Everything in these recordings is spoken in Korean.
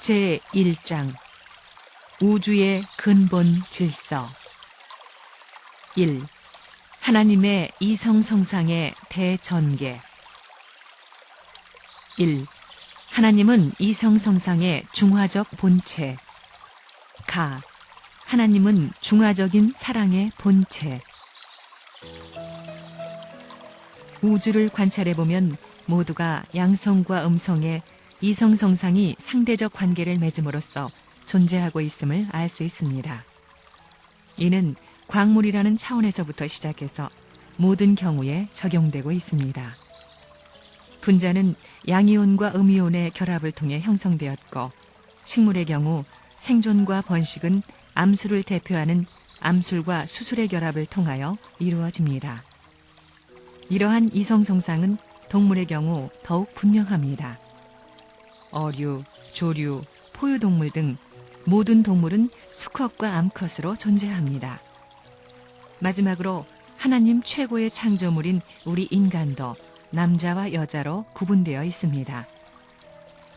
제1장 우주의 근본 질서 1. 하나님의 이성성상의 대전개 1. 하나님은 이성성상의 중화적 본체 가. 하나님은 중화적인 사랑의 본체. 우주를 관찰해보면 모두가 양성과 음성의 이성성상이 상대적 관계를 맺음으로써 존재하고 있음을 알 수 있습니다. 이는 광물이라는 차원에서부터 시작해서 모든 경우에 적용되고 있습니다. 분자는 양이온과 음이온의 결합을 통해 형성되었고, 식물의 경우 생존과 번식은 암술을 대표하는 암술과 수술의 결합을 통하여 이루어집니다. 이러한 이성성상은 동물의 경우 더욱 분명합니다. 어류, 조류, 포유동물 등 모든 동물은 수컷과 암컷으로 존재합니다. 마지막으로 하나님 최고의 창조물인 우리 인간도 남자와 여자로 구분되어 있습니다.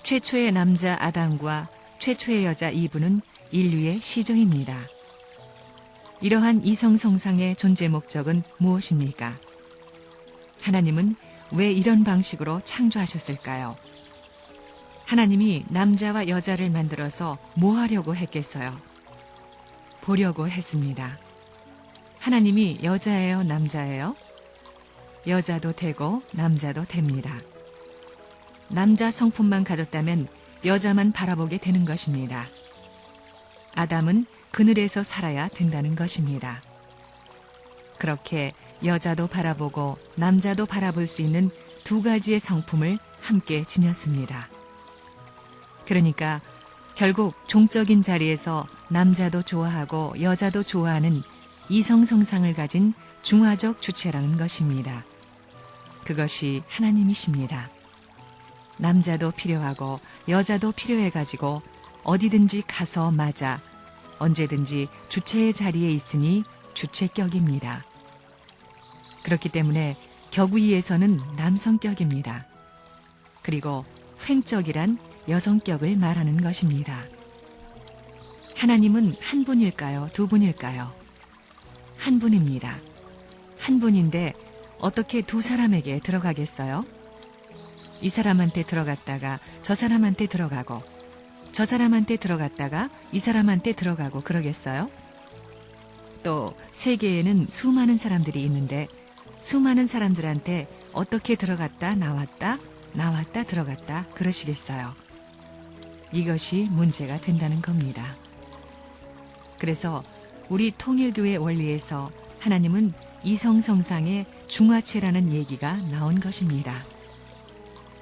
최초의 남자 아담과 최초의 여자 이브는 인류의 시조입니다. 이러한 이성성상의 존재 목적은 무엇입니까? 하나님은 왜 이런 방식으로 창조하셨을까요? 하나님이 남자와 여자를 만들어서 뭐 하려고 했겠어요? 보려고 했습니다. 하나님이 여자예요, 남자예요? 여자도 되고 남자도 됩니다. 남자 성품만 가졌다면 여자만 바라보게 되는 것입니다. 아담은 그늘에서 살아야 된다는 것입니다. 그렇게 여자도 바라보고 남자도 바라볼 수 있는 두 가지의 성품을 함께 지녔습니다. 그러니까 결국 종적인 자리에서 남자도 좋아하고 여자도 좋아하는 이성성상을 가진 중화적 주체라는 것입니다. 그것이 하나님이십니다. 남자도 필요하고 여자도 필요해가지고 어디든지 가서 맞아 언제든지 주체의 자리에 있으니 주체격입니다. 그렇기 때문에 격의에서는 남성격입니다. 그리고 횡적이란 여성격을 말하는 것입니다. 하나님은 한 분일까요? 두 분일까요? 한 분입니다. 한 분인데 어떻게 두 사람에게 들어가겠어요? 이 사람한테 들어갔다가 저 사람한테 들어가고 저 사람한테 들어갔다가 이 사람한테 들어가고 그러겠어요? 또 세계에는 수많은 사람들이 있는데 수많은 사람들한테 어떻게 들어갔다 나왔다 나왔다 들어갔다 그러시겠어요? 이것이 문제가 된다는 겁니다. 그래서 우리 통일교의 원리에서 하나님은 이성성상의 중화체라는 얘기가 나온 것입니다.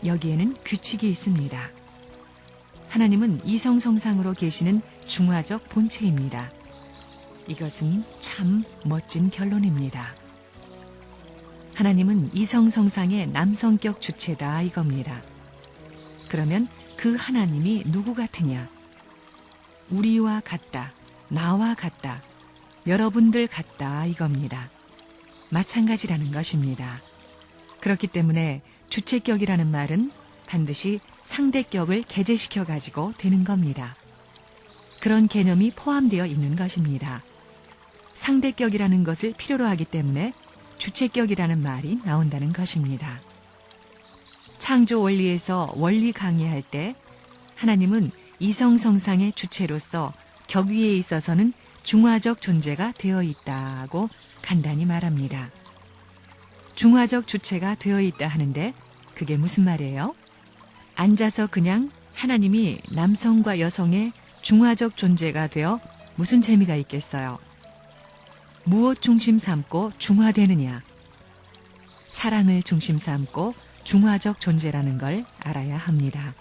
여기에는 규칙이 있습니다. 하나님은 이성성상으로 계시는 중화적 본체입니다. 이것은 참 멋진 결론입니다. 하나님은 이성성상의 남성격 주체다 이겁니다. 그러면 그 하나님이 누구 같으냐? 우리와 같다, 나와 같다, 여러분들 같다 이겁니다. 마찬가지라는 것입니다. 그렇기 때문에 주체격이라는 말은 반드시 상대격을 개재시켜가지고 되는 겁니다. 그런 개념이 포함되어 있는 것입니다. 상대격이라는 것을 필요로 하기 때문에 주체격이라는 말이 나온다는 것입니다. 창조 원리에서 원리 강의할 때 하나님은 이성성상의 주체로서 격위에 있어서는 중화적 존재가 되어 있다고 간단히 말합니다. 중화적 주체가 되어 있다 하는데 그게 무슨 말이에요? 앉아서 그냥 하나님이 남성과 여성의 중화적 존재가 되어 무슨 재미가 있겠어요? 무엇 중심 삼고 중화되느냐? 사랑을 중심 삼고 중화적 존재라는 걸 알아야 합니다.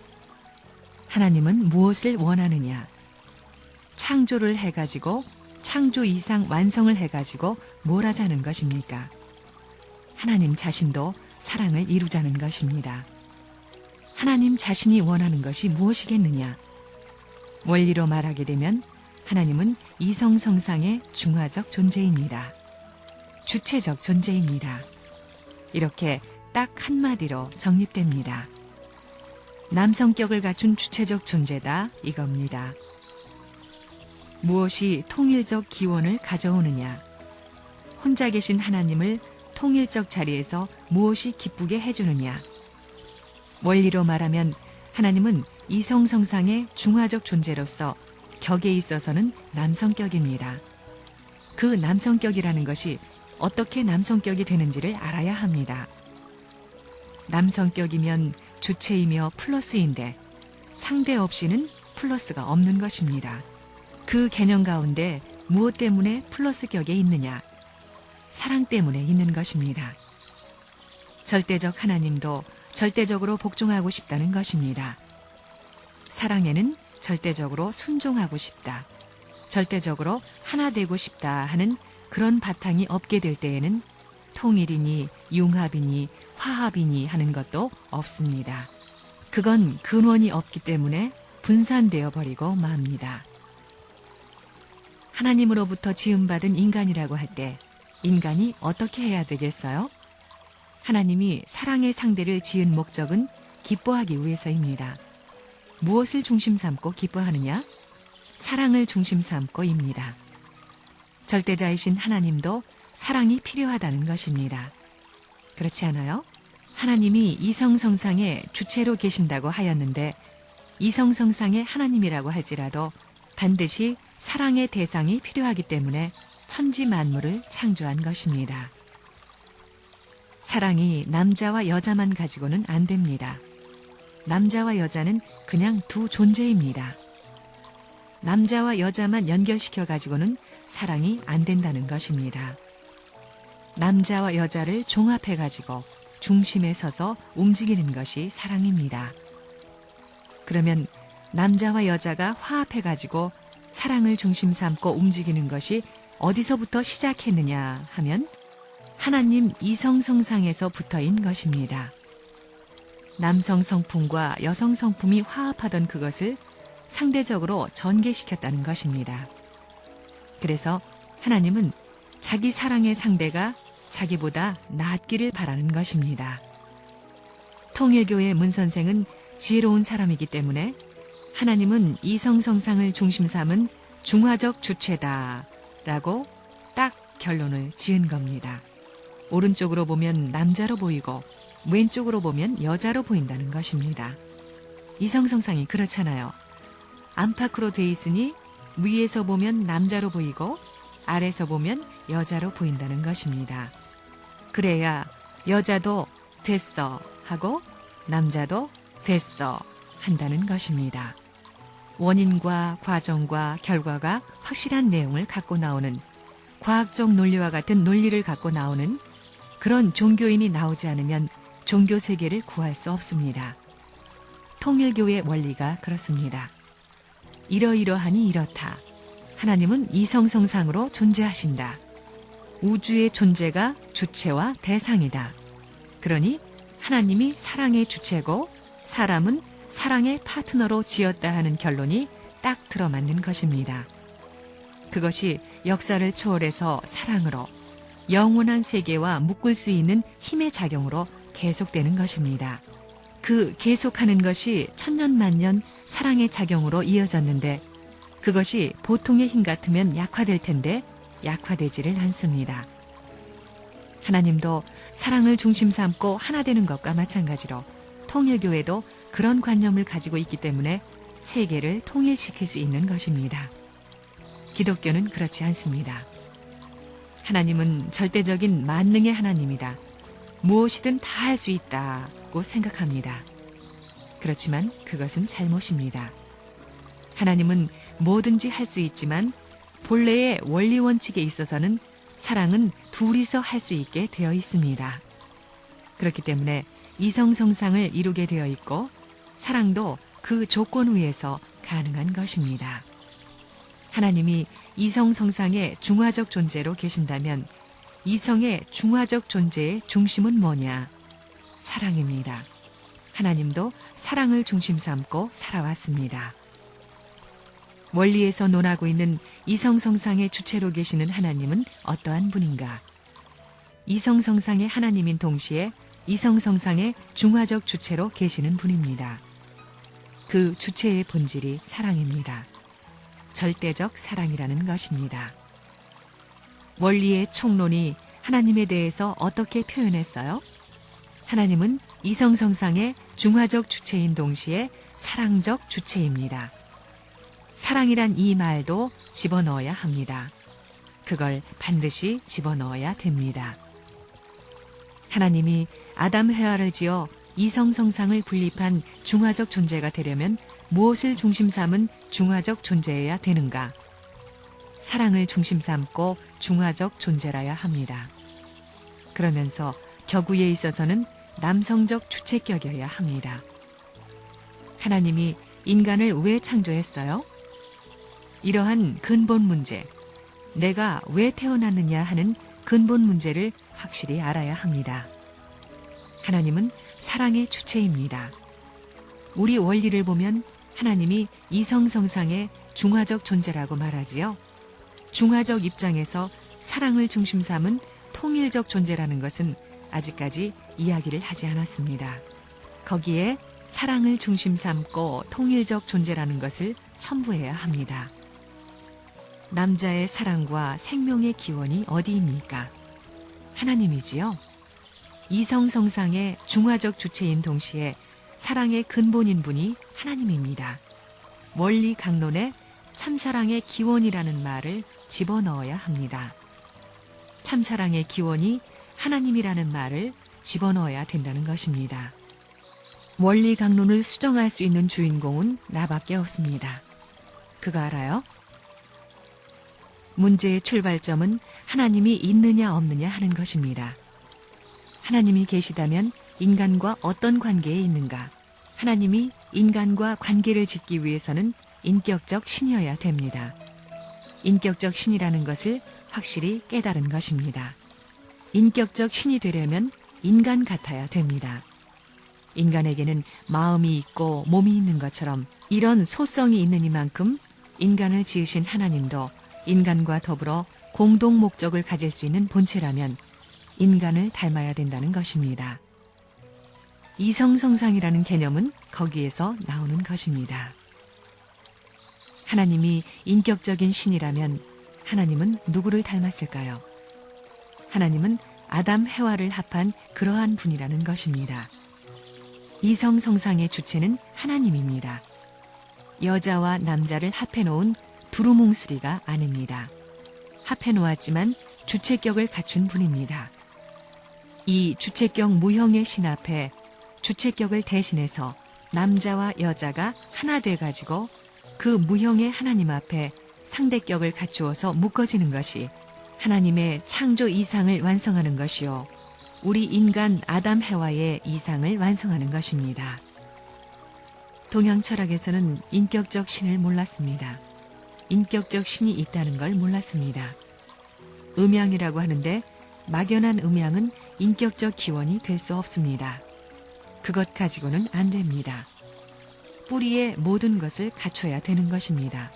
하나님은 무엇을 원하느냐? 창조를 해가지고 창조 이상 완성을 해가지고 뭘 하자는 것입니까? 하나님 자신도 사랑을 이루자는 것입니다. 하나님 자신이 원하는 것이 무엇이겠느냐? 원리로 말하게 되면 하나님은 이성성상의 중화적 존재입니다. 주체적 존재입니다. 이렇게 딱 한마디로 정립됩니다. 남성격을 갖춘 주체적 존재다 이겁니다. 무엇이 통일적 기원을 가져오느냐? 혼자 계신 하나님을 통일적 자리에서 무엇이 기쁘게 해주느냐? 원리로 말하면 하나님은 이성성상의 중화적 존재로서 격에 있어서는 남성격입니다. 그 남성격이라는 것이 어떻게 남성격이 되는지를 알아야 합니다. 남성격이면 주체이며 플러스인데 상대 없이는 플러스가 없는 것입니다. 그 개념 가운데 무엇 때문에 플러스 격에 있느냐? 사랑 때문에 있는 것입니다. 절대적 하나님도 절대적으로 복종하고 싶다는 것입니다. 사랑에는 절대적으로 순종하고 싶다, 절대적으로 하나 되고 싶다 하는 그런 바탕이 없게 될 때에는 통일이니 융합이니 화합이니 하는 것도 없습니다. 그건 근원이 없기 때문에 분산되어 버리고 맙니다. 하나님으로부터 지음받은 인간이라고 할 때 인간이 어떻게 해야 되겠어요? 하나님이 사랑의 상대를 지은 목적은 기뻐하기 위해서입니다. 무엇을 중심 삼고 기뻐하느냐? 사랑을 중심 삼고입니다. 절대자이신 하나님도 사랑이 필요하다는 것입니다. 그렇지 않아요? 하나님이 이성성상의 주체로 계신다고 하였는데 이성성상의 하나님이라고 할지라도 반드시 사랑의 대상이 필요하기 때문에 천지 만물을 창조한 것입니다. 사랑이 남자와 여자만 가지고는 안 됩니다. 남자와 여자는 그냥 두 존재입니다. 남자와 여자만 연결시켜 가지고는 사랑이 안 된다는 것입니다. 남자와 여자를 종합해 가지고 중심에 서서 움직이는 것이 사랑입니다. 그러면 남자와 여자가 화합해 가지고 사랑을 중심 삼고 움직이는 것이 어디서부터 시작했느냐 하면 하나님 이성성상에서 붙어인 것입니다. 남성 성품과 여성 성품이 화합하던 그것을 상대적으로 전개시켰다는 것입니다. 그래서 하나님은 자기 사랑의 상대가 자기보다 낫기를 바라는 것입니다. 통일교의 문선생은 지혜로운 사람이기 때문에 하나님은 이성성상을 중심 삼은 중화적 주체다 라고 딱 결론을 지은 겁니다. 오른쪽으로 보면 남자로 보이고 왼쪽으로 보면 여자로 보인다는 것입니다. 이성성상이 그렇잖아요. 안팎으로 돼 있으니 위에서 보면 남자로 보이고 아래서 보면 여자로 보인다는 것입니다. 그래야 여자도 됐어 하고 남자도 됐어 한다는 것입니다. 원인과 과정과 결과가 확실한 내용을 갖고 나오는 과학적 논리와 같은 논리를 갖고 나오는 그런 종교인이 나오지 않으면 종교 세계를 구할 수 없습니다. 통일교의 원리가 그렇습니다. 이러이러하니 이렇다. 하나님은 이성성상으로 존재하신다. 우주의 존재가 주체와 대상이다. 그러니 하나님이 사랑의 주체고 사람은 사랑의 파트너로 지었다 하는 결론이 딱 들어맞는 것입니다. 그것이 역사를 초월해서 사랑으로 영원한 세계와 묶을 수 있는 힘의 작용으로 계속되는 것입니다. 그 계속하는 것이 천년만년 사랑의 작용으로 이어졌는데 그것이 보통의 힘 같으면 약화될 텐데 약화되지를 않습니다. 하나님도 사랑을 중심 삼고 하나 되는 것과 마찬가지로 통일교회도 그런 관념을 가지고 있기 때문에 세계를 통일시킬 수 있는 것입니다. 기독교는 그렇지 않습니다. 하나님은 절대적인 만능의 하나님이다. 무엇이든 다 할 수 있다고 생각합니다. 그렇지만 그것은 잘못입니다. 하나님은 뭐든지 할 수 있지만 본래의 원리 원칙에 있어서는 사랑은 둘이서 할 수 있게 되어 있습니다. 그렇기 때문에 이성성상을 이루게 되어 있고 사랑도 그 조건 위에서 가능한 것입니다. 하나님이 이성성상의 중화적 존재로 계신다면 이성의 중화적 존재의 중심은 뭐냐? 사랑입니다. 하나님도 사랑을 중심 삼고 살아왔습니다. 원리에서 논하고 있는 이성성상의 주체로 계시는 하나님은 어떠한 분인가? 이성성상의 하나님인 동시에 이성성상의 중화적 주체로 계시는 분입니다. 그 주체의 본질이 사랑입니다. 절대적 사랑이라는 것입니다. 원리의 총론이 하나님에 대해서 어떻게 표현했어요? 하나님은 이성성상의 중화적 주체인 동시에 사랑적 주체입니다. 사랑이란 이 말도 집어넣어야 합니다. 그걸 반드시 집어넣어야 됩니다. 하나님이 아담 해와를 지어 이성성상을 분립한 중화적 존재가 되려면 무엇을 중심 삼은 중화적 존재여야 되는가? 사랑을 중심 삼고 중화적 존재라야 합니다. 그러면서 격우에 있어서는 남성적 주체격이어야 합니다. 하나님이 인간을 왜 창조했어요? 이러한 근본 문제, 내가 왜 태어났느냐 하는 근본 문제를 확실히 알아야 합니다. 하나님은 사랑의 주체입니다. 우리 원리를 보면 하나님이 이성성상의 중화적 존재라고 말하지요. 중화적 입장에서 사랑을 중심 삼은 통일적 존재라는 것은 아직까지 이야기를 하지 않았습니다. 거기에 사랑을 중심 삼고 통일적 존재라는 것을 첨부해야 합니다. 남자의 사랑과 생명의 기원이 어디입니까? 하나님이지요. 이성성상의 중화적 주체인 동시에 사랑의 근본인 분이 하나님입니다. 원리 강론에 참사랑의 기원이라는 말을 집어넣어야 합니다. 참사랑의 기원이 하나님이라는 말을 집어넣어야 된다는 것입니다. 원리 강론을 수정할 수 있는 주인공은 나밖에 없습니다. 그거 알아요? 문제의 출발점은 하나님이 있느냐 없느냐 하는 것입니다. 하나님이 계시다면 인간과 어떤 관계에 있는가? 하나님이 인간과 관계를 짓기 위해서는 인격적 신이어야 됩니다. 인격적 신이라는 것을 확실히 깨달은 것입니다. 인격적 신이 되려면 인간 같아야 됩니다. 인간에게는 마음이 있고 몸이 있는 것처럼 이런 소성이 있는 이만큼 인간을 지으신 하나님도 인간과 더불어 공동 목적을 가질 수 있는 본체라면 인간을 닮아야 된다는 것입니다. 이성성상이라는 개념은 거기에서 나오는 것입니다. 하나님이 인격적인 신이라면 하나님은 누구를 닮았을까요? 하나님은 아담 해와를 합한 그러한 분이라는 것입니다. 이성성상의 주체는 하나님입니다. 여자와 남자를 합해놓은 두루뭉술이가 아닙니다. 합해놓았지만 주체격을 갖춘 분입니다. 이 주체격 무형의 신 앞에 주체격을 대신해서 남자와 여자가 하나 돼가지고 그 무형의 하나님 앞에 상대격을 갖추어서 묶어지는 것이 하나님의 창조 이상을 완성하는 것이요. 우리 인간 아담 해와의 이상을 완성하는 것입니다. 동양 철학에서는 인격적 신을 몰랐습니다. 인격적 신이 있다는 걸 몰랐습니다. 음양이라고 하는데 막연한 음양은 인격적 기원이 될 수 없습니다. 그것 가지고는 안 됩니다. 뿌리에 모든 것을 갖춰야 되는 것입니다.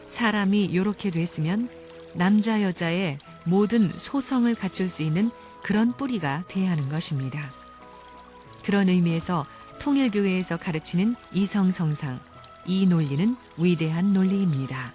사람이 이렇게 됐으면 남자 여자의 모든 소성을 갖출 수 있는 그런 뿌리가 돼야 하는 것입니다. 그런 의미에서 통일교회에서 가르치는 이성성상, 이 논리는 위대한 논리입니다.